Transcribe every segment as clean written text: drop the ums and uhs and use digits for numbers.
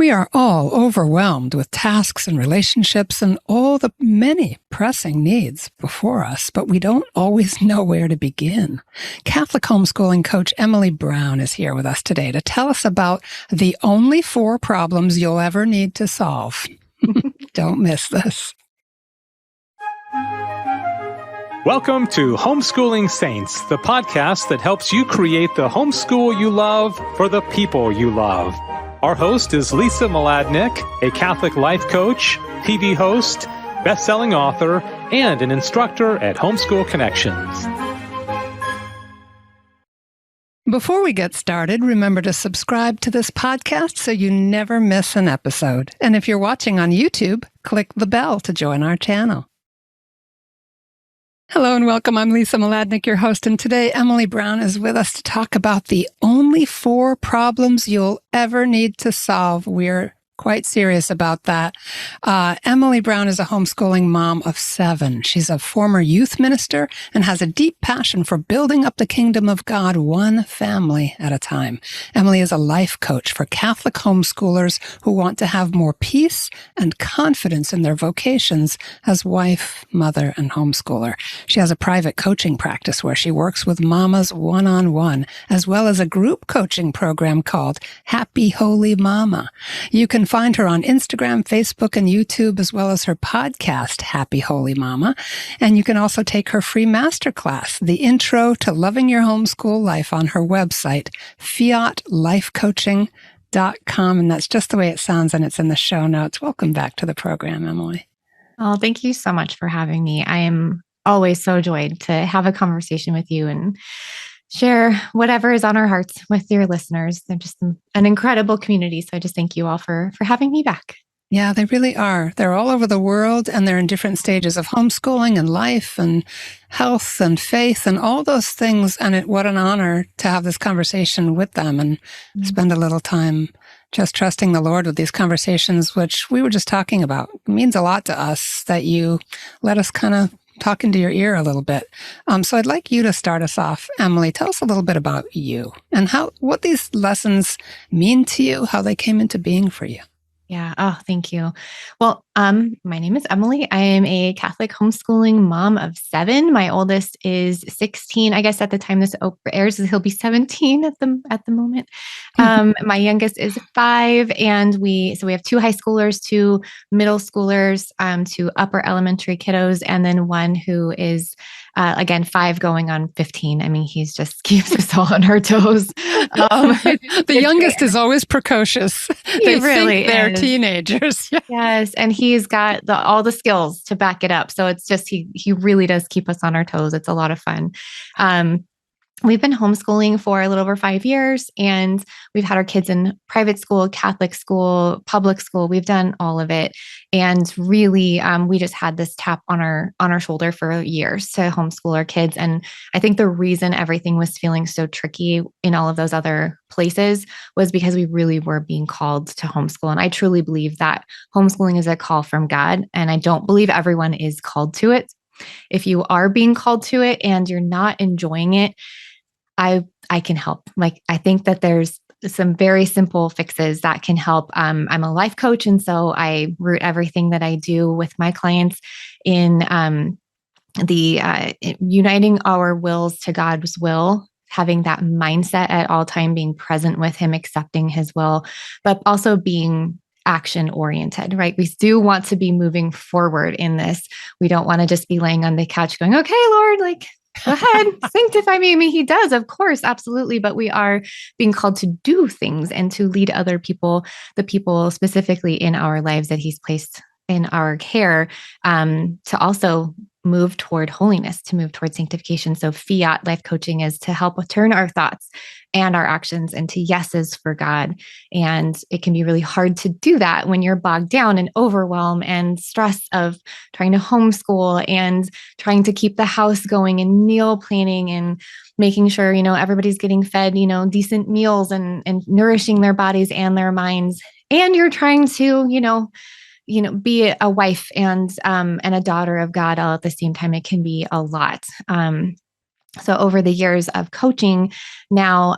We are all overwhelmed with tasks and relationships and all the many pressing needs before us, but we don't always know where to begin. Catholic homeschooling coach Emily Brown is here with us today to tell us about the only 4 problems you'll ever need to solve. Don't miss this. Welcome to Homeschooling Saints, the podcast that helps you create the homeschool you love for the people you love. Our host is Lisa Mladinich, a Catholic life coach, TV host, best-selling author, and an instructor at Homeschool Connections. Before we get started, remember to subscribe to this podcast so you never miss an episode. And if you're watching on YouTube, click the bell to join our channel. Hello and welcome. I'm Lisa Mladinich, your host, and today Emily Brown is with us to talk about the only 4 problems you'll ever need to solve. We're quite serious about that. Emily Brown is a homeschooling mom of 7. She's a former youth minister and has a deep passion for building up the kingdom of God one family at a time. Emily is a life coach for Catholic homeschoolers who want to have more peace and confidence in their vocations as wife, mother, and homeschooler. She has a private coaching practice where she works with mamas one-on-one, as well as a group coaching program called Happy Holy Mama. You can find her on Instagram, Facebook, and YouTube, as well as her podcast, Happy Holy Mama. And you can also take her free masterclass, The Intro to Loving Your Homeschool Life, on her website, fiatlifecoaching.com. And that's just the way it sounds, and it's in the show notes. Welcome back to the program, Emily. Oh, thank you so much for having me. I am always so joyed to have a conversation with you and share whatever is on our hearts with your listeners. They're just an incredible community. So I just thank you all for having me back. Yeah, they really are. They're all over the world, and they're in different stages of homeschooling and life and health and faith and all those things. And what an honor to have this conversation with them and spend a little time just trusting the Lord with these conversations, which we were just talking about. It means a lot to us that you let us kind of talk into your ear a little bit. So I'd like you to start us off, Emily. Tell us a little bit about you and what these lessons mean to you, how they came into being for you. Yeah. Oh, thank you. Well, my name is Emily. I am a Catholic homeschooling mom of 7. My oldest is 16. I guess at the time this airs, he'll be 17 at the moment. My youngest is 5, and we have 2 high schoolers, 2 middle schoolers, 2 upper elementary kiddos, and then one who is again 5 going on 15. I mean, he's just keeps us all on our toes. The youngest is always precocious. They really think they're teenagers. Yes, and he's got all the skills to back it up. So it's just he really does keep us on our toes. It's a lot of fun. We've been homeschooling for a little over 5 years, and we've had our kids in private school, Catholic school, public school. We've done all of it. And really, we just had this tap on our shoulder for years to homeschool our kids. And I think the reason everything was feeling so tricky in all of those other places was because we really were being called to homeschool. And I truly believe that homeschooling is a call from God. And I don't believe everyone is called to it. If you are being called to it and you're not enjoying it, I can help. I think that there's some very simple fixes that can help. I'm a life coach, and so I root everything that I do with my clients in uniting our wills to God's will, having that mindset at all time, being present with Him, accepting His will, but also being action oriented, right? We do want to be moving forward in this. We don't want to just be laying on the couch going, okay, Lord, go ahead, sanctify me. I mean, He does, of course, absolutely. But we are being called to do things and to lead other people, the people specifically in our lives that He's placed in our care, to also move toward holiness, to move toward sanctification. So fiat life coaching is to help turn our thoughts and our actions into yeses for God. And it can be really hard to do that when you're bogged down in overwhelm and stress of trying to homeschool and trying to keep the house going and meal planning and making sure, everybody's getting fed, decent meals and nourishing their bodies and their minds. And you're trying to, be a wife and a daughter of God all at the same time. It can be a lot. So over the years of coaching now,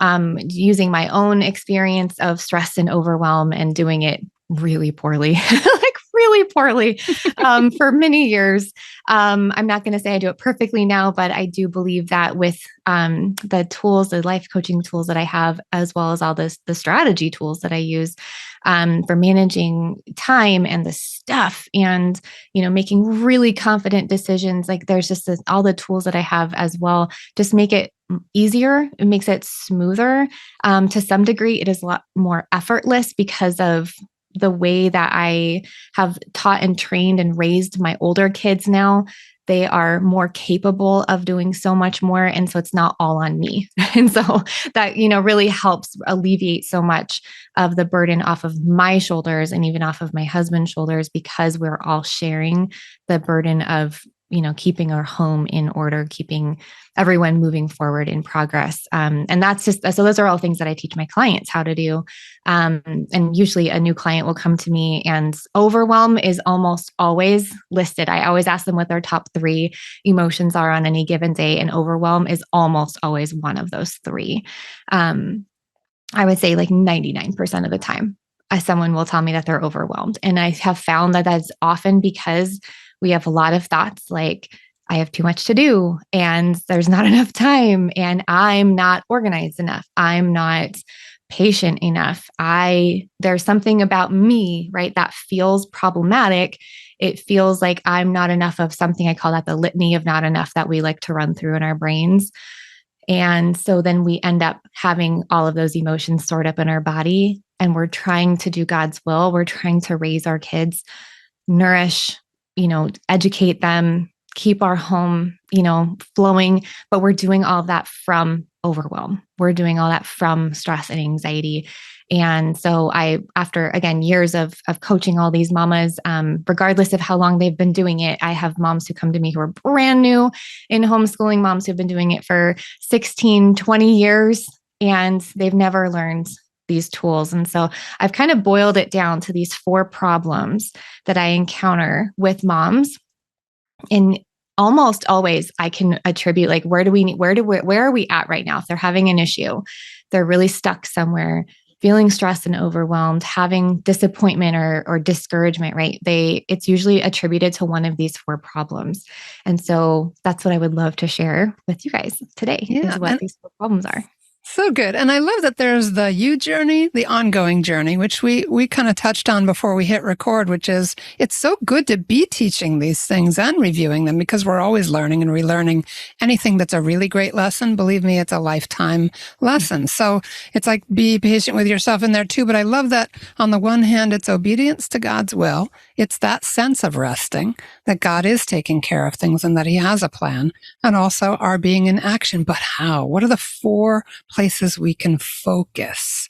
using my own experience of stress and overwhelm and doing it really poorly, like really poorly, for many years. I'm not going to say I do it perfectly now, but I do believe that with the tools, the life coaching tools that I have, as well as all the strategy tools that I use for managing time and the stuff, and making really confident decisions. Like there's just all the tools that I have as well, just make it easier. It makes it smoother. To some degree, it is a lot more effortless because of the way that I have taught and trained and raised my older kids now. They are more capable of doing so much more. And so it's not all on me. And so that, really helps alleviate so much of the burden off of my shoulders and even off of my husband's shoulders, because we're all sharing the burden of, keeping our home in order, keeping everyone moving forward in progress. And that's just, so those are all things that I teach my clients how to do. And usually a new client will come to me and overwhelm is almost always listed. I always ask them what their top 3 emotions are on any given day, and overwhelm is almost always one of those 3. I would say like 99% of the time, someone will tell me that they're overwhelmed. And I have found that that's often because we have a lot of thoughts like, I have too much to do and there's not enough time and I'm not organized enough. I'm not patient enough. There's something about me, right, that feels problematic. It feels like I'm not enough of something. I call that the litany of not enough that we like to run through in our brains. And so then we end up having all of those emotions stored up in our body, and we're trying to do God's will. We're trying to raise our kids, nourish, educate them, keep our home, flowing. But we're doing all of that from overwhelm. We're doing all that from stress and anxiety. And so after, again, years of coaching all these mamas, regardless of how long they've been doing it, I have moms who come to me who are brand new in homeschooling, moms who've been doing it for 16, 20 years, and they've never learned these tools. And so I've kind of boiled it down to these 4 problems that I encounter with moms. And almost always I can attribute like, where are we at right now? If they're having an issue, they're really stuck somewhere, feeling stressed and overwhelmed, having disappointment or discouragement, right? It's usually attributed to one of these 4 problems. And so that's what I would love to share with you guys today, is what these 4 problems are. So good. And I love that there's the you journey, the ongoing journey, which we kind of touched on before we hit record, which is it's so good to be teaching these things and reviewing them, because we're always learning and relearning. Anything that's a really great lesson, believe me, it's a lifetime lesson. So it's like, be patient with yourself in there too. But I love that on the one hand, it's obedience to God's will. It's that sense of resting, that God is taking care of things and that he has a plan, and also our being in action. But how? What are the 4 places we can focus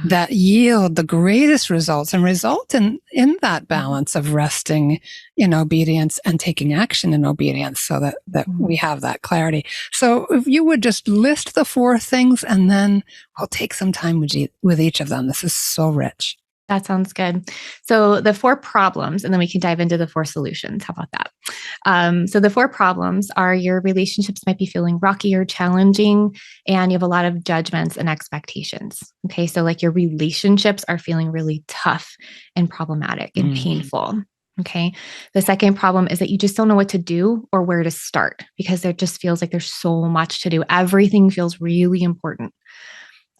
that yield the greatest results and result in that balance of resting in obedience and taking action in obedience, so that we have that clarity. So if you would just list the 4 things, and then we'll take some time with each of them. This is so rich. That sounds good. So the 4 problems, and then we can dive into the 4 solutions. How about that? So the 4 problems are your relationships might be feeling rocky or challenging, and you have a lot of judgments and expectations. Okay. So like your relationships are feeling really tough and problematic and painful. Okay. The second problem is that you just don't know what to do or where to start, because there just feels like there's so much to do. Everything feels really important.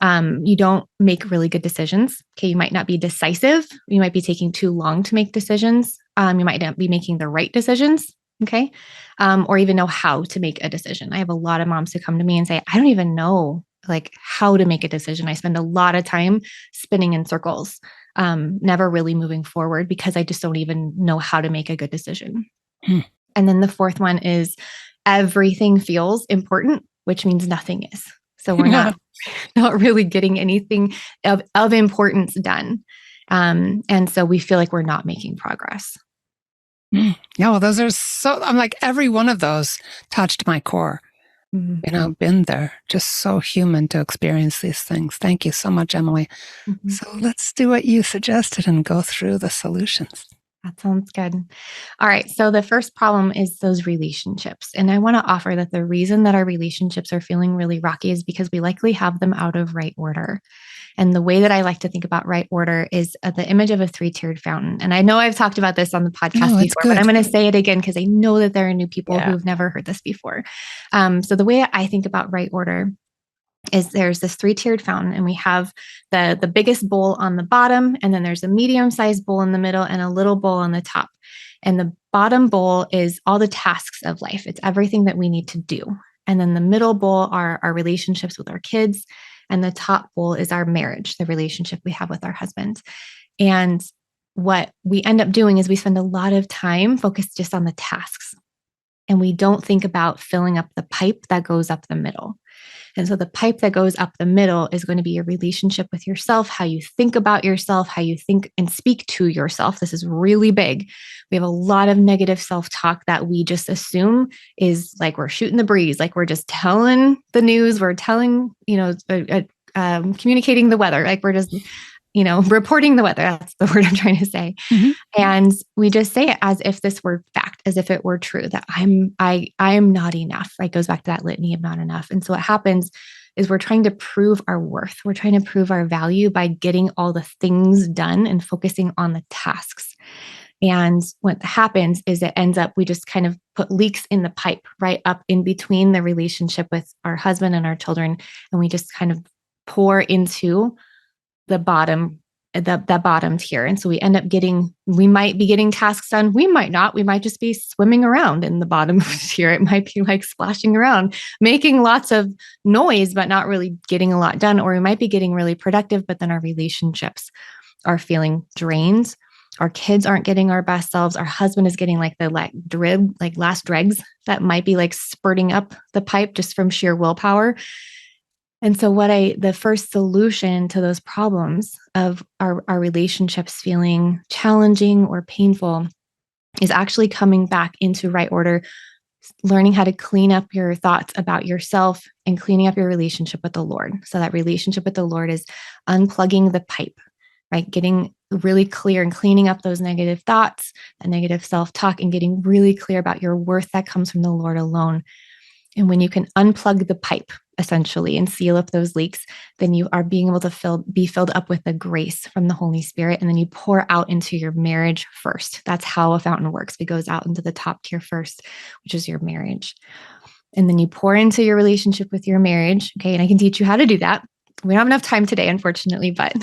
You don't make really good decisions. Okay. You might not be decisive. You might be taking too long to make decisions. You might not be making the right decisions. Okay. Or even know how to make a decision. I have a lot of moms who come to me and say, I don't even know like how to make a decision. I spend a lot of time spinning in circles, never really moving forward, because I just don't even know how to make a good decision. And then the 4th one is everything feels important, which means nothing is. So we're not really getting anything of importance done. And so we feel like we're not making progress. Yeah, well, those are I'm like, every one of those touched my core. Been there, just so human to experience these things. Thank you so much, Emily. So let's do what you suggested and go through the solutions. That sounds good. All right. So the first problem is those relationships. And I want to offer that the reason that our relationships are feeling really rocky is because we likely have them out of right order. And the way that I like to think about right order is the image of a three-tiered fountain. And I know I've talked about this on the podcast before, but I'm going to say it again because I know that there are new people who've never heard this before. So the way I think about right order is there's this three-tiered fountain, and we have the biggest bowl on the bottom, and then there's a medium-sized bowl in the middle and a little bowl on the top. And the bottom bowl is all the tasks of life. It's everything that we need to do. And then the middle bowl are our relationships with our kids. And the top bowl is our marriage, the relationship we have with our husband. And what we end up doing is we spend a lot of time focused just on the tasks. And we don't think about filling up the pipe that goes up the middle. And so the pipe that goes up the middle is going to be your relationship with yourself, how you think about yourself, how you think and speak to yourself. This is really big. We have a lot of negative self-talk that we just assume is like we're shooting the breeze, like we're just telling the news, we're telling, communicating the weather, like we're just, reporting the weather. That's the word I'm trying to say. Mm-hmm. And we just say it as if this were fact, as if it were true, that I am not enough, right? It goes back to that litany of not enough. And so what happens is we're trying to prove our worth. We're trying to prove our value by getting all the things done and focusing on the tasks. And what happens is it ends up, we just kind of put leaks in the pipe right up in between the relationship with our husband and our children. And we just kind of pour into the bottom, that bottom tier. And so we end up we might be getting tasks done. We might not. We might just be swimming around in the bottom tier. It might be like splashing around, making lots of noise, but not really getting a lot done. Or we might be getting really productive, but then our relationships are feeling drained. Our kids aren't getting our best selves. Our husband is getting like the last dregs that might be like spurting up the pipe just from sheer willpower. And so the first solution to those problems of our relationships feeling challenging or painful is actually coming back into right order, learning how to clean up your thoughts about yourself and cleaning up your relationship with the Lord. So that relationship with the Lord is unplugging the pipe, right? Getting really clear and cleaning up those negative thoughts, that negative self-talk, and getting really clear about your worth that comes from the Lord alone. And when you can unplug the pipe, essentially, and seal up those leaks, then you are being able to be filled up with the grace from the Holy Spirit. And then you pour out into your marriage first. That's how a fountain works. It goes out into the top tier first, which is your marriage. And then you pour into your relationship with your marriage. Okay. And I can teach you how to do that. We don't have enough time today, unfortunately, but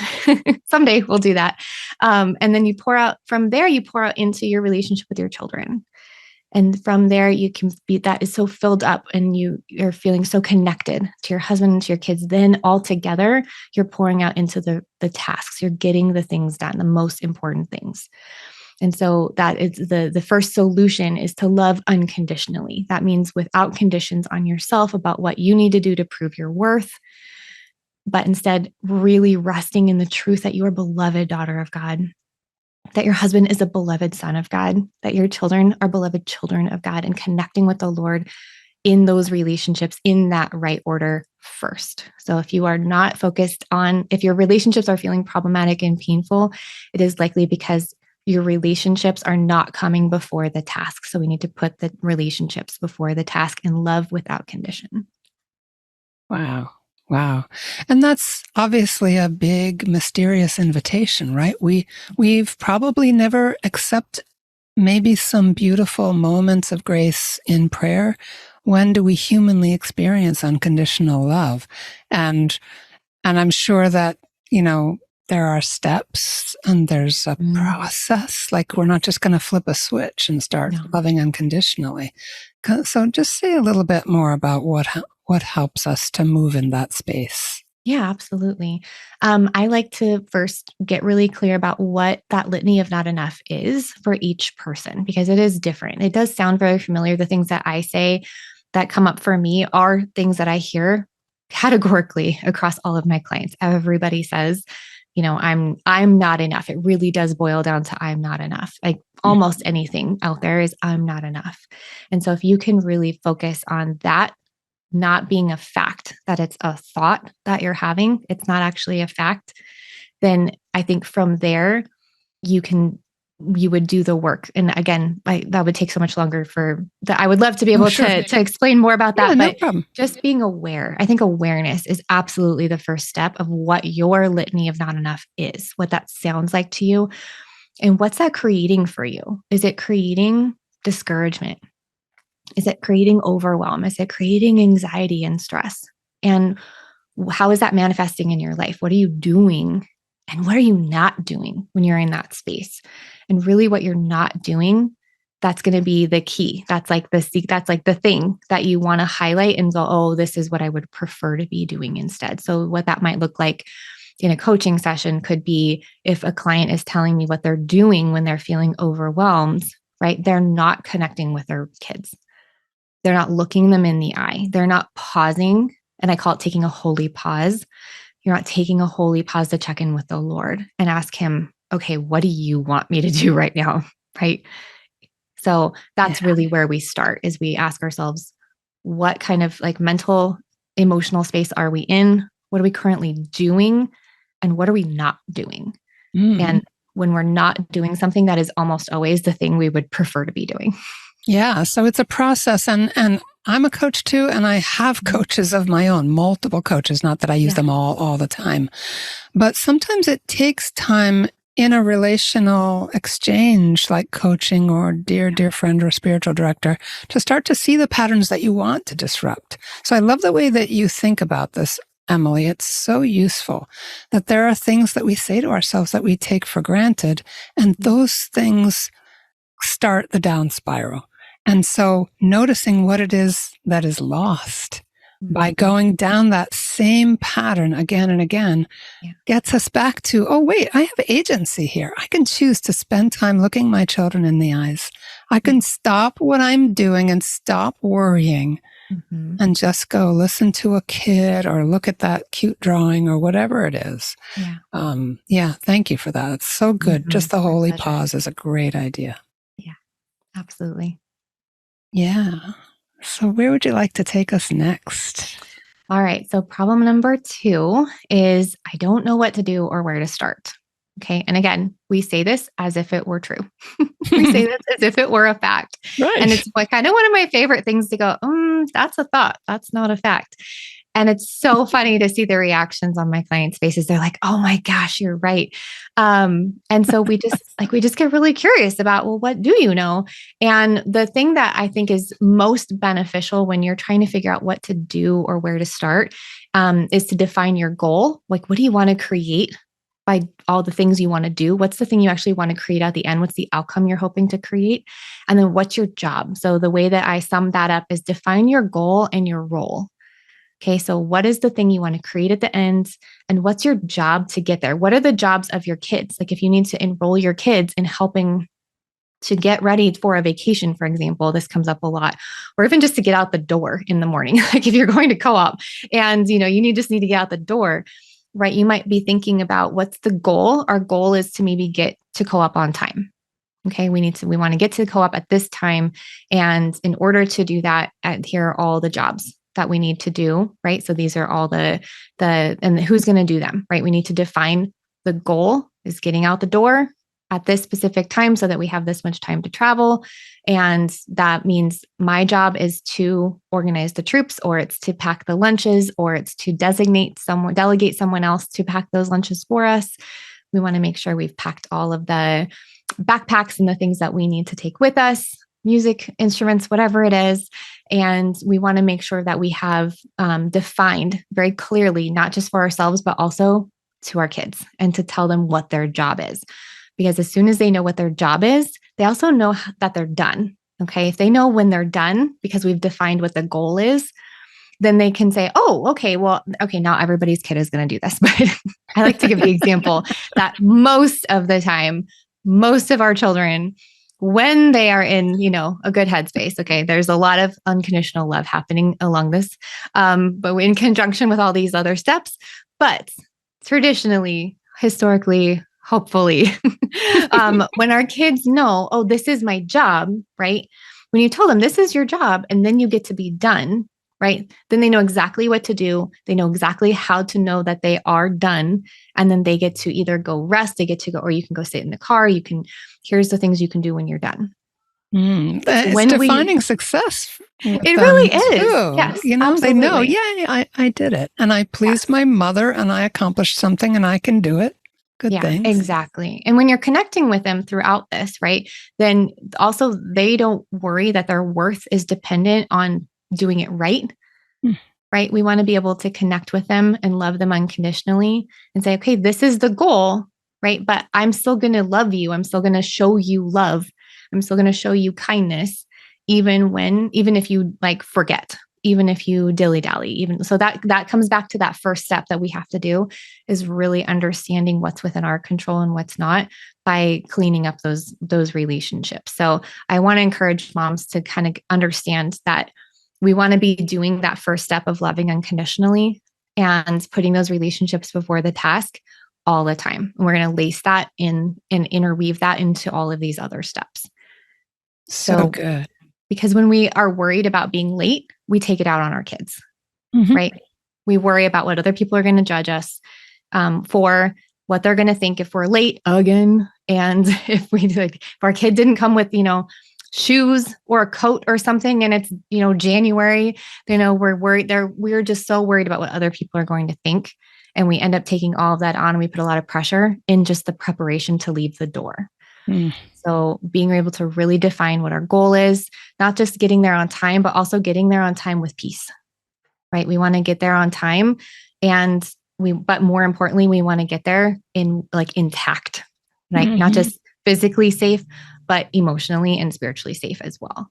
someday we'll do that. And then you pour out into your relationship with your children. And from there, you can be, that is so filled up and you're feeling so connected to your husband and to your kids. Then all together, you're pouring out into the tasks. You're getting the things done, the most important things. And so that is the first solution is to love unconditionally. That means without conditions on yourself about what you need to do to prove your worth, but instead really resting in the truth that you are a beloved daughter of God, that your husband is a beloved son of God, that your children are beloved children of God, and connecting with the Lord in those relationships in that right order first. So if you are not focused if your relationships are feeling problematic and painful, it is likely because your relationships are not coming before the task. So we need to put the relationships before the task and love without condition. Wow. Wow. And that's obviously a big, mysterious invitation, right? We've probably never accept maybe some beautiful moments of grace in prayer. When do we humanly experience unconditional love? And I'm sure that, there are steps and there's a process. Like we're not just going to flip a switch and start loving unconditionally. So just say a little bit more about what helps us to move in that space. Yeah, absolutely. I like to first get really clear about what that litany of not enough is for each person, because it is different. It does sound very familiar. The things that I say that come up for me are things that I hear categorically across all of my clients. Everybody says, I'm not enough. It really does boil down to I'm not enough. Like almost anything out there is I'm not enough. And so if you can really focus on that not being a fact, that it's a thought that you're having, it's not actually a fact, then I think from there, you can you would do the work. And again, that would take so much longer for that. I would love to be able to explain more about that, no but problem. Just being aware. I think awareness is absolutely the first step of what your litany of not enough is, what that sounds like to you. And what's that creating for you? Is it creating discouragement? Is it creating overwhelm? Is it creating anxiety and stress? And how is that manifesting in your life? What are you doing? And what are you not doing when you're in that space? And really what you're not doing, that's going to be the key. That's like the thing that you want to highlight and go, oh, this is what I would prefer to be doing instead. So what that might look like in a coaching session could be if a client is telling me what they're doing when they're feeling overwhelmed, right? They're not connecting with their kids. They're not looking them in the eye. They're not pausing. And I call it taking a holy pause. You're not taking a holy pause to check in with the Lord and ask him, okay, what do you want me to do right now? Right. So that's really where we start, is we ask ourselves, what kind of like mental, emotional space are we in? What are we currently doing? And what are we not doing? And when we're not doing something, that is almost always the thing we would prefer to be doing. Yeah. So it's a process. And I'm a coach too. And I have coaches of my own, multiple coaches, not that I use them all the time. But sometimes it takes time in a relational exchange, like coaching or dear friend or spiritual director, to start to see the patterns that you want to disrupt. So I love the way that you think about this, Emily. It's so useful that there are things that we say to ourselves that we take for granted, and those things start the down spiral. And so noticing what it is that is lost by going down that same pattern again and again gets us back to, oh, wait, I have agency here. I can choose to spend time looking my children in the eyes. I can stop what I'm doing and stop worrying and just go listen to a kid or look at that cute drawing or whatever it is. Thank you for that. It's so good. Just the holy pause is a great idea. Yeah, absolutely. Yeah. So where would you like to take us next? All right. So problem number 2 is I don't know what to do or where to start. Okay. And again, we say this as if it were true. We say this as if it were a fact. Right. And it's like kind of one of my favorite things to go, that's a thought. That's not a fact. And it's so funny to see the reactions on my clients' faces. They're like, oh my gosh, you're right. And so we just get really curious about, well, what do you know? And the thing that I think is most beneficial when you're trying to figure out what to do or where to start is to define your goal. Like, what do you want to create by all the things you want to do? What's the thing you actually want to create at the end? What's the outcome you're hoping to create? And then what's your job? So the way that I sum that up is define your goal and your role. Okay, so what is the thing you want to create at the end? And what's your job to get there? What are the jobs of your kids? Like if you need to enroll your kids in helping to get ready for a vacation, for example, this comes up a lot, or even just to get out the door in the morning. Like if you're going to co-op and you just need to get out the door, right? You might be thinking about what's the goal? Our goal is to maybe get to co-op on time. Okay, we want to get to the co-op at this time. And in order to do that, here are all the jobs that we need to do, right? So these are all and who's going to do them, right? We need to define the goal is getting out the door at this specific time so that we have this much time to travel. And that means my job is to organize the troops, or it's to pack the lunches, or it's to delegate someone else to pack those lunches for us. We want to make sure we've packed all of the backpacks and the things that we need to take with us, music, instruments, whatever it is. And we want to make sure that we have defined very clearly, not just for ourselves, but also to our kids, and to tell them what their job is. Because as soon as they know what their job is, they also know that they're done. Okay. If they know when they're done, because we've defined what the goal is, then they can say, oh, okay, well, okay, not everybody's kid is going to do this. But I like to give the example that most of the time, most of our children, when they are in, a good headspace, okay, there's a lot of unconditional love happening along this, but in conjunction with all these other steps. But traditionally, historically, hopefully, when our kids know, oh, this is my job, right? When you tell them this is your job, and then you get to be done, right? Then they know exactly what to do. They know exactly how to know that they are done. And then they get to either go rest, they get to go, or you can go sit in the car. Here's the things you can do when you're done. It's defining success. It really is. Too. Yes. You know, absolutely. they know, I did it. And I pleased my mother and I accomplished something and I can do it. Good things. Exactly. And when you're connecting with them throughout this, right, then also they don't worry that their worth is dependent on doing it right. Right. We want to be able to connect with them and love them unconditionally and say, okay, this is the goal, right? But I'm still going to love you. I'm still going to show you love. I'm still going to show you kindness, even if you like forget, even if you dilly-dally, even so that comes back to that first step that we have to do is really understanding what's within our control and what's not by cleaning up those relationships. So I want to encourage moms to kind of understand that we want to be doing that first step of loving unconditionally and putting those relationships before the task all the time. And we're going to lace that in and interweave that into all of these other steps. So good. Because when we are worried about being late, we take it out on our kids, right? We worry about what other people are going to judge us for, what they're going to think if we're late again. And if our kid didn't come with, shoes or a coat or something, and it's, January, we're worried we're just so worried about what other people are going to think. And we end up taking all of that on and we put a lot of pressure in just the preparation to leave the door. So being able to really define what our goal is, not just getting there on time, but also getting there on time with peace, right? We want to get there on time but more importantly, we want to get there intact, right? Not just physically safe, but emotionally and spiritually safe as well.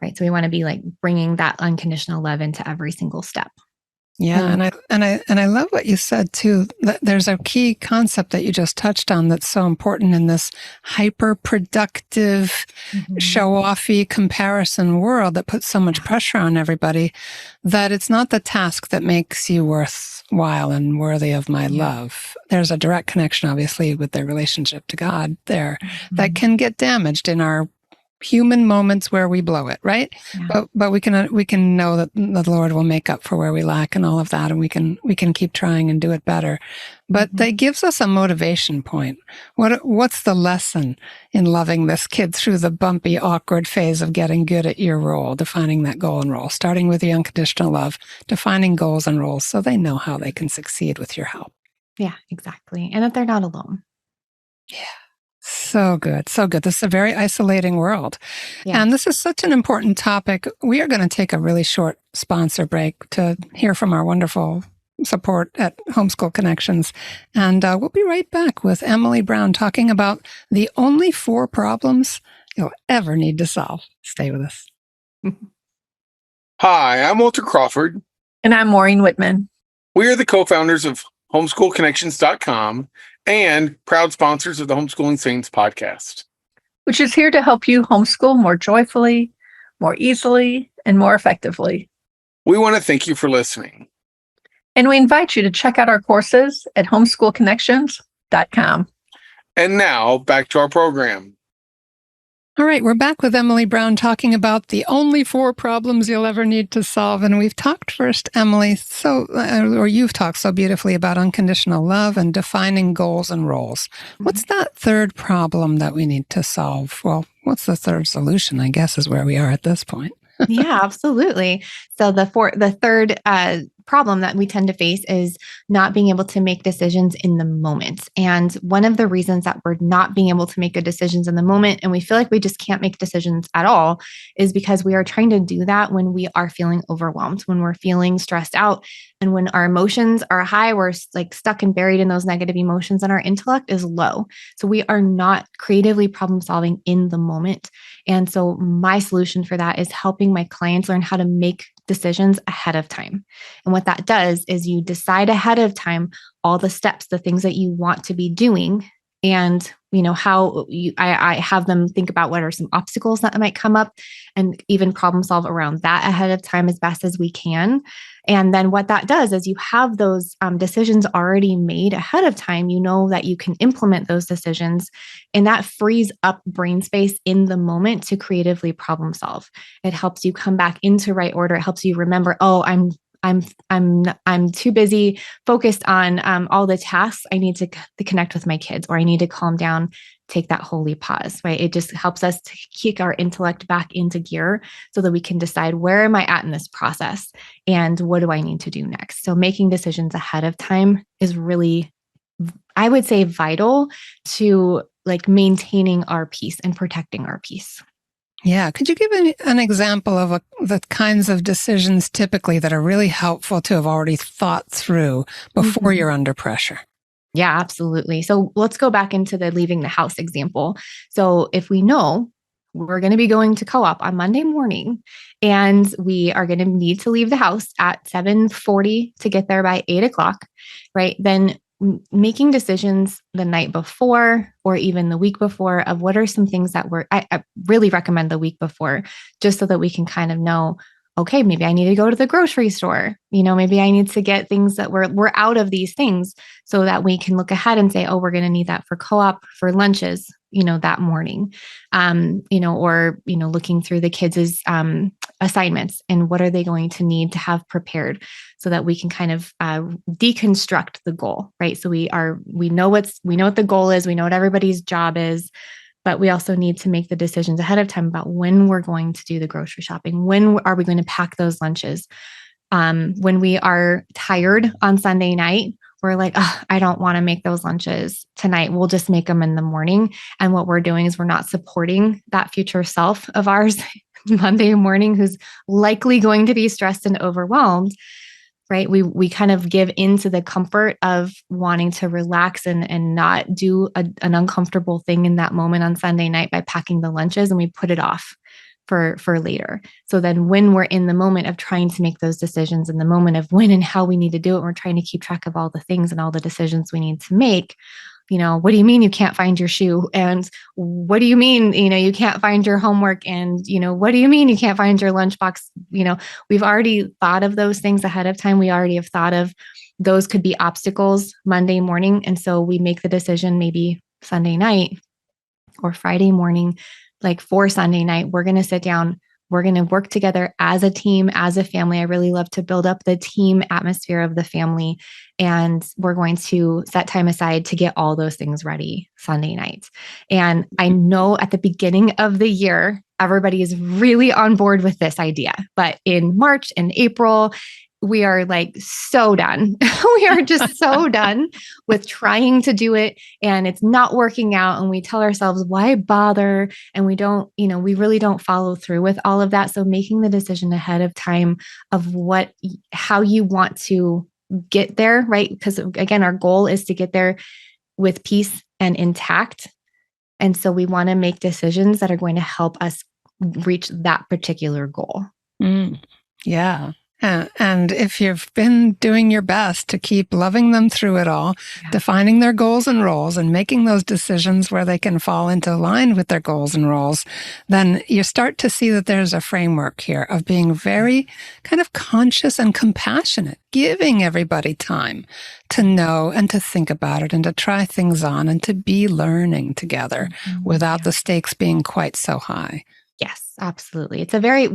Right. So we want to be bringing that unconditional love into every single step. Yeah. And I love what you said too. That there's a key concept that you just touched on that's so important in this hyper productive, show-offy comparison world that puts so much pressure on everybody, that it's not the task that makes you worthwhile and worthy of my love. There's a direct connection, obviously, with their relationship to God there that can get damaged in our human moments where we blow it, right? Yeah. But we can know that the Lord will make up for where we lack and all of that, and we can keep trying and do it better. But that gives us a motivation point. What's the lesson in loving this kid through the bumpy, awkward phase of getting good at your role, defining that goal and role, starting with the unconditional love, defining goals and roles so they know how they can succeed with your help. Yeah, exactly. And that they're not alone. Yeah. So good. So good. This is a very isolating world. Yeah. And this is such an important topic. We are going to take a really short sponsor break to hear from our wonderful support at Homeschool Connections. And we'll be right back with Emily Brown talking about the only 4 problems you'll ever need to solve. Stay with us. Hi, I'm Walter Crawford. And I'm Maureen Whitman. We are the co-founders of homeschoolconnections.com and proud sponsors of the Homeschooling Saints podcast, which is here to help you homeschool more joyfully, more easily, and more effectively. We want to thank you for listening. And we invite you to check out our courses at homeschoolconnections.com. And now back to our program. All right, we're back with Emily Brown talking about the only 4 problems you'll ever need to solve. And we've talked first, Emily, you've talked so beautifully about unconditional love and defining goals and roles. What's that third problem that we need to solve? Well, what's the third solution, I guess, is where we are at this point. Yeah, absolutely. So the third problem that we tend to face is not being able to make decisions in the moment. And one of the reasons that we're not being able to make good decisions in the moment, and we feel like we just can't make decisions at all, is because we are trying to do that when we are feeling overwhelmed, when we're feeling stressed out, and when our emotions are high, we're stuck and buried in those negative emotions, and our intellect is low. So we are not creatively problem solving in the moment. And so my solution for that is helping my clients learn how to make decisions ahead of time. And what that does is you decide ahead of time all the steps, the things that you want to be doing And, I have them think about what are some obstacles that might come up and even problem solve around that ahead of time as best as we can. And then what that does is you have those decisions already made ahead of time. You know that you can implement those decisions, and that frees up brain space in the moment to creatively problem solve. It helps you come back into right order. It helps you remember, oh, I'm too busy focused on all the tasks. I need to connect with my kids, or I need to calm down, take that holy pause, right? It just helps us to kick our intellect back into gear so that we can decide, where am I at in this process and what do I need to do next? So making decisions ahead of time is really, I would say, vital to like maintaining our peace and protecting our peace. Yeah. Could you give an example of the kinds of decisions typically that are really helpful to have already thought through before you're under pressure? Yeah, absolutely. So let's go back into the leaving the house example. So if we know we're going to be going to co-op on Monday morning and we are going to need to leave the house at 7:40 to get there by 8:00, right? Then making decisions the night before or even the week before of what are some things that I really recommend the week before, just so that we can kind of know, okay, maybe I need to go to the grocery store. Maybe I need to get things that we're out of these things, so that we can look ahead and say, oh, we're going to need that for co-op, for lunches, that morning, or looking through the kids' assignments and what are they going to need to have prepared, so that we can kind of deconstruct the goal, right? So we know what the goal is, we know what everybody's job is, but we also need to make the decisions ahead of time about when we're going to do the grocery shopping, when are we going to pack those lunches. When we are tired on Sunday night, we're like, oh, I don't want to make those lunches tonight. We'll just make them in the morning. And what we're doing is we're not supporting that future self of ours Monday morning, who's likely going to be stressed and overwhelmed, right? We kind of give into the comfort of wanting to relax and not do an uncomfortable thing in that moment on Sunday night by packing the lunches, and we put it off for later. So then when we're in the moment of trying to make those decisions, in the moment of when and how we need to do it, we're trying to keep track of all the things and all the decisions we need to make. What do you mean you can't find your shoe? And what do you mean, you can't find your homework? And, what do you mean you can't find your lunchbox? We've already thought of those things ahead of time. We already have thought of those could be obstacles Monday morning. And so we make the decision maybe Sunday night or Friday morning, like for Sunday night, we're going to sit down. We're going to work together as a team, as a family. I really love to build up the team atmosphere of the family. And we're going to set time aside to get all those things ready Sunday night. And I know at the beginning of the year, everybody is really on board with this idea. But in March and April, we are like so done. We are just so done with trying to do it, and it's not working out. And we tell ourselves, why bother? And we don't, we really don't follow through with all of that. So making the decision ahead of time of how you want to get there, right? Because again, our goal is to get there with peace and intact. And so we want to make decisions that are going to help us reach that particular goal. Yeah. And if you've been doing your best to keep loving them through it all, defining their goals and roles and making those decisions where they can fall into line with their goals and roles, then you start to see that there's a framework here of being very kind of conscious and compassionate, giving everybody time to know and to think about it and to try things on and to be learning together without the stakes being quite so high. Yes, absolutely.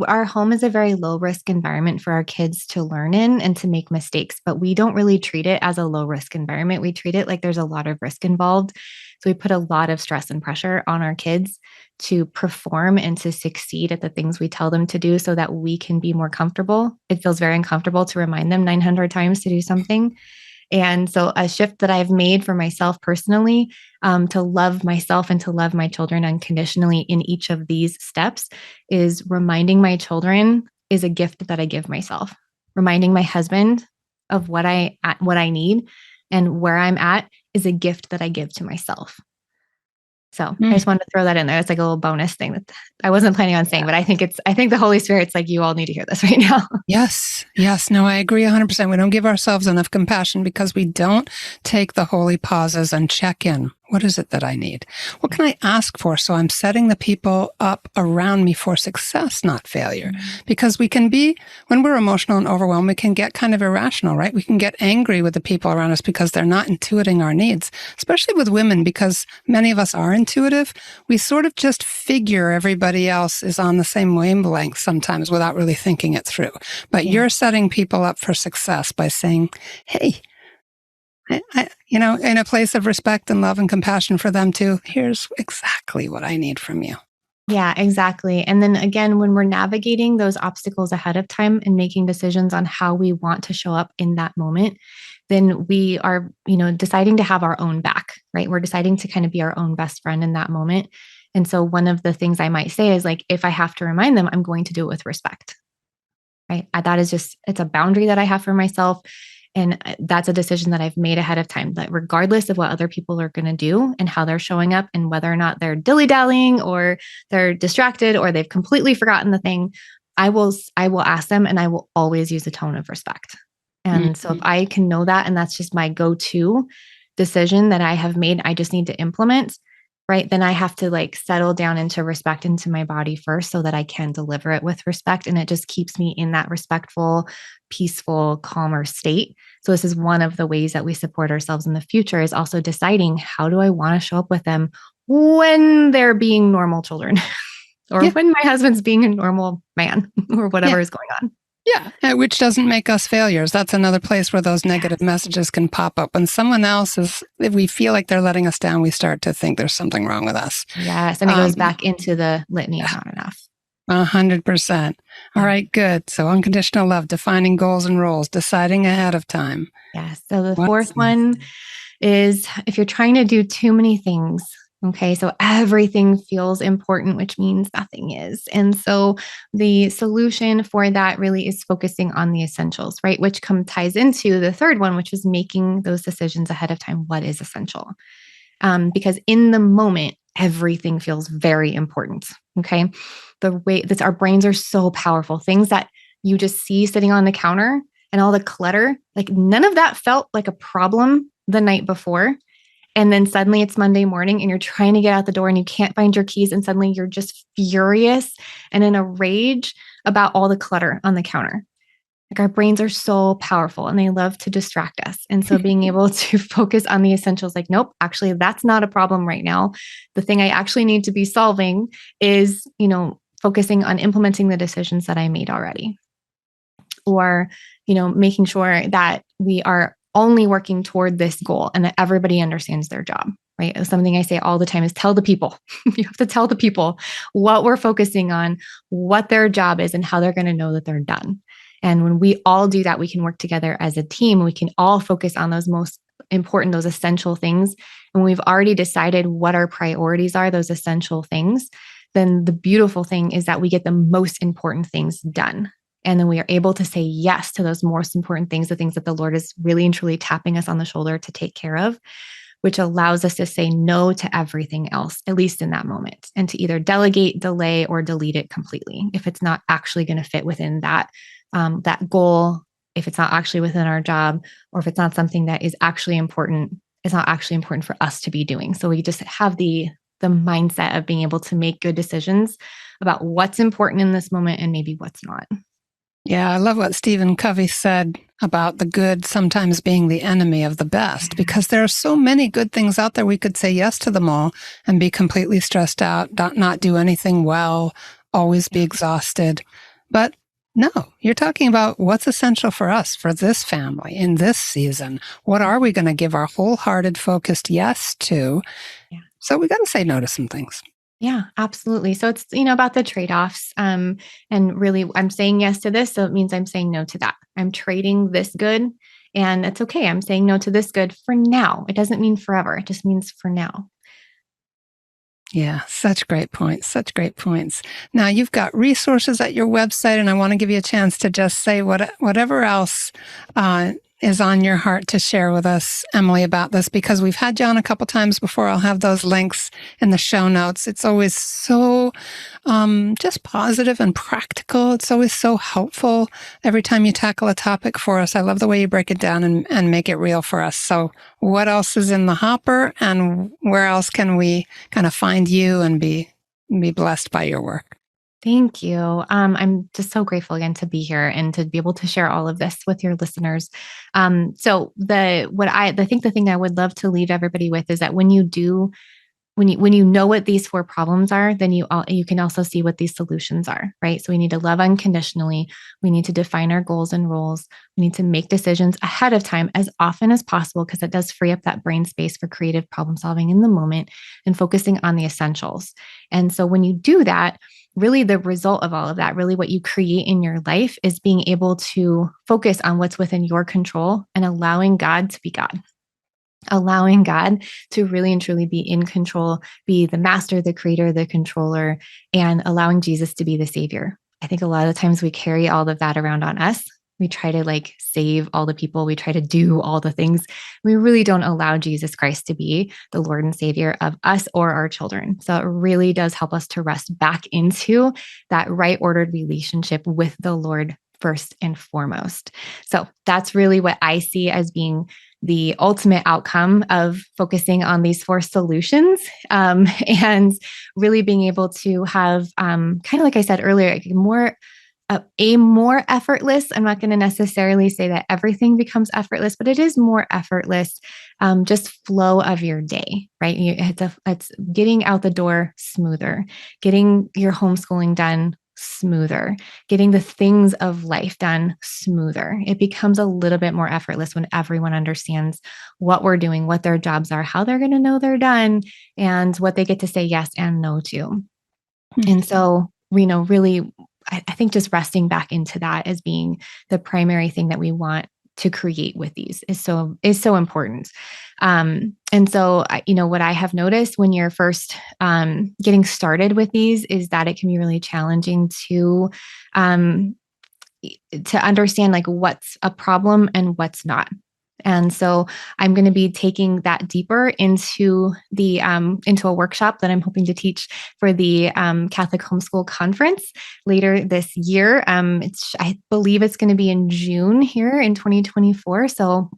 Our home is a very low risk environment for our kids to learn in and to make mistakes, but we don't really treat it as a low risk environment. We treat it like there's a lot of risk involved. So we put a lot of stress and pressure on our kids to perform and to succeed at the things we tell them to do so that we can be more comfortable. It feels very uncomfortable to remind them 900 times to do something. And so a shift that I've made for myself personally, to love myself and to love my children unconditionally in each of these steps, is reminding my children is a gift that I give myself. Reminding my husband of what I need and where I'm at is a gift that I give to myself. So I just wanted to throw that in there. It's like a little bonus thing that I wasn't planning on saying, but I think the Holy Spirit's like, you all need to hear this right now. Yes. No, I agree 100%. We don't give ourselves enough compassion because we don't take the holy pauses and check in What is it that I need? What can I ask for? So I'm setting the people up around me for success, not failure. Because we can be, when we're emotional and overwhelmed, we can get kind of irrational, right? We can get angry with the people around us because they're not intuiting our needs, especially with women, because many of us are intuitive. We sort of just figure everybody else is on the same wavelength sometimes without really thinking it through. But you're setting people up for success by saying, hey, in a place of respect and love and compassion for them too, here's exactly what I need from you. Yeah, exactly. And then again, when we're navigating those obstacles ahead of time and making decisions on how we want to show up in that moment, then we are, deciding to have our own back, right? We're deciding to kind of be our own best friend in that moment. And so one of the things I might say is like, if I have to remind them, I'm going to do it with respect, right? That is just, it's a boundary that I have for myself. And that's a decision that I've made ahead of time, that regardless of what other people are going to do and how they're showing up and whether or not they're dilly-dallying or they're distracted or they've completely forgotten the thing, I will ask them, and I will always use a tone of respect. And so if I can know that, and that's just my go-to decision that I have made, I just need to implement, right? Then I have to like settle down into respect into my body first so that I can deliver it with respect. And it just keeps me in that respectful, peaceful, calmer state. So this is one of the ways that we support ourselves in the future, is also deciding, how do I want to show up with them when they're being normal children or when my husband's being a normal man or whatever is going on. Yeah, which doesn't make us failures. That's another place where those negative messages can pop up. When someone else is, if we feel like they're letting us down, we start to think there's something wrong with us. Yes, and it goes back into the litany of not enough. 100%. All right, good. So unconditional love, defining goals and roles, deciding ahead of time. Yes. So the fourth one is, if you're trying to do too many things, okay, so everything feels important, which means nothing is. And so the solution for that really is focusing on the essentials, right? Which ties into the third one, which is making those decisions ahead of time. What is essential? Because in the moment, everything feels very important. Okay. The way that our brains are so powerful, things that you just see sitting on the counter and all the clutter, like none of that felt like a problem the night before. And then suddenly it's Monday morning and you're trying to get out the door and you can't find your keys. And suddenly you're just furious and in a rage about all the clutter on the counter. Like, our brains are so powerful and they love to distract us. And so being able to focus on the essentials, like, nope, actually, that's not a problem right now. The thing I actually need to be solving is, focusing on implementing the decisions that I made already. Or, making sure that we are only working toward this goal and that everybody understands their job, right? Something I say all the time is tell the people. You have to tell the people what we're focusing on, what their job is, and how they're going to know that they're done. And when we all do that, we can work together as a team. We can all focus on those most important, those essential things. And we've already decided what our priorities are, those essential things. Then the beautiful thing is that we get the most important things done. And then we are able to say yes to those most important things, the things that the Lord is really and truly tapping us on the shoulder to take care of, which allows us to say no to everything else, at least in that moment, and to either delegate, delay, or delete it completely if it's not actually going to fit within that goal, if it's not actually within our job, or if it's not something that is actually important. It's not actually important for us to be doing. So we just have the mindset of being able to make good decisions about what's important in this moment and maybe what's not. Yeah, I love what Stephen Covey said about the good sometimes being the enemy of the best, because there are so many good things out there. We could say yes to them all and be completely stressed out, not do anything well, always be exhausted. But no, you're talking about what's essential for us, for this family, in this season. What are we going to give our wholehearted, focused yes to? Yeah. So we got to say no to some things. Yeah, absolutely. So it's, about the trade-offs. And really, I'm saying yes to this, so it means I'm saying no to that. I'm trading this good, and it's okay. I'm saying no to this good for now. It doesn't mean forever. It just means for now. Yeah, such great points. Such great points. Now, you've got resources at your website, and I want to give you a chance to just say whatever else is on your heart to share with us, Emily, about this? Because we've had you on a couple times before. I'll have those links in the show notes. It's always so just positive and practical. It's always so helpful every time you tackle a topic for us. I love the way you break it down and make it real for us. So what else is in the hopper, and where else can we kind of find you and be blessed by your work? Thank you. I'm just so grateful again to be here and to be able to share all of this with your listeners. So I think the thing I would love to leave everybody with is that when you know what these 4 problems are, then you can also see what these solutions are, right? So we need to love unconditionally. We need to define our goals and roles. We need to make decisions ahead of time as often as possible, because it does free up that brain space for creative problem solving in the moment and focusing on the essentials. And so when you do that, really the result of all of that, really what you create in your life is being able to focus on what's within your control and allowing God to be God. Allowing God to really and truly be in control, be the master, the creator, the controller, and allowing Jesus to be the savior. I think a lot of times we carry all of that around on us. We try to save all the people. We try to do all the things. We really don't allow Jesus Christ to be the Lord and Savior of us or our children. So it really does help us to rest back into that right ordered relationship with the Lord first and foremost. So that's really what I see as being the ultimate outcome of focusing on these 4 solutions, and really being able to have, kind of like I said earlier, a more effortless. I'm not going to necessarily say that everything becomes effortless, but it is more effortless, just flow of your day, right? It's getting out the door smoother, getting your homeschooling done smoother, getting the things of life done smoother. It becomes a little bit more effortless when everyone understands what we're doing, what their jobs are, how they're going to know they're done, and what they get to say yes and no to. Mm-hmm. And so, really, I think just resting back into that as being the primary thing that we want to create with these is so important. And so, what I have noticed when you're first getting started with these is that it can be really challenging to understand what's a problem and what's not. And so I'm going to be taking that deeper into a workshop that I'm hoping to teach for the Catholic Homeschool Conference later this year. I believe it's going to be in June here in 2024. So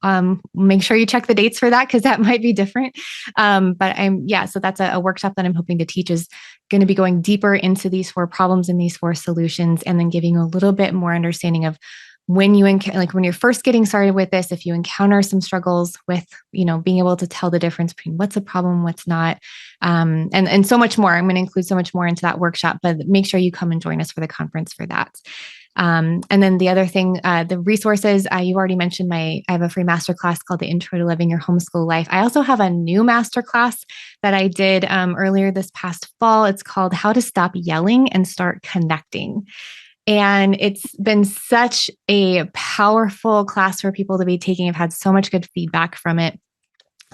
make sure you check the dates for that, because that might be different. So that's a workshop that I'm hoping to teach, is going to be going deeper into these 4 problems and these 4 solutions, and then giving a little bit more understanding of when you're first getting started with this, if you encounter some struggles with, being able to tell the difference between what's a problem, what's not, and so much more. I'm going to include so much more into that workshop, but make sure you come and join us for the conference for that. And then the other thing, the resources, you already mentioned I have a free masterclass called The Intro to Living Your Homeschool Life. I also have a new masterclass that I did earlier this past fall. It's called How to Stop Yelling and Start Connecting. And it's been such a powerful class for people to be taking. I've had so much good feedback from it.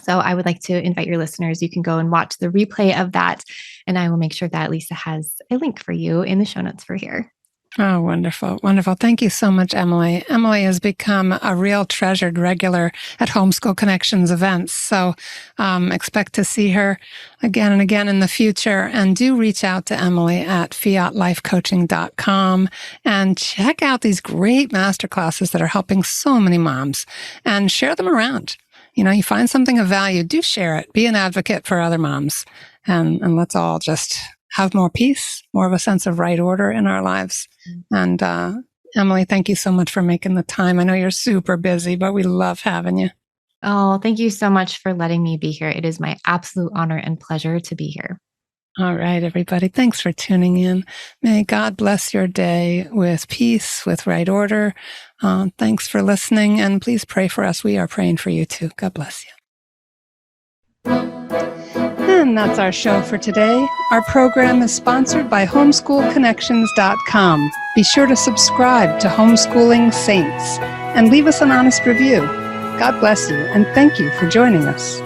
So I would like to invite your listeners. You can go and watch the replay of that, and I will make sure that Lisa has a link for you in the show notes for here. Oh, wonderful. Wonderful. Thank you so much, Emily. Emily has become a real treasured regular at Homeschool Connections events. So expect to see her again and again in the future. And do reach out to Emily at fiatlifecoaching.com and check out these great masterclasses that are helping so many moms, and share them around. You find something of value, do share it. Be an advocate for other moms. And let's all just have more peace, more of a sense of right order in our lives. And Emily, thank you so much for making the time. I know you're super busy, but we love having you. Oh, thank you so much for letting me be here. It is my absolute honor and pleasure to be here. All right, everybody. Thanks for tuning in. May God bless your day with peace, with right order. Thanks for listening, and please pray for us. We are praying for you too. God bless you. And that's our show for today. Our program is sponsored by homeschoolconnections.com. Be sure to subscribe to Homeschooling Saints and leave us an honest review. God bless you, and thank you for joining us.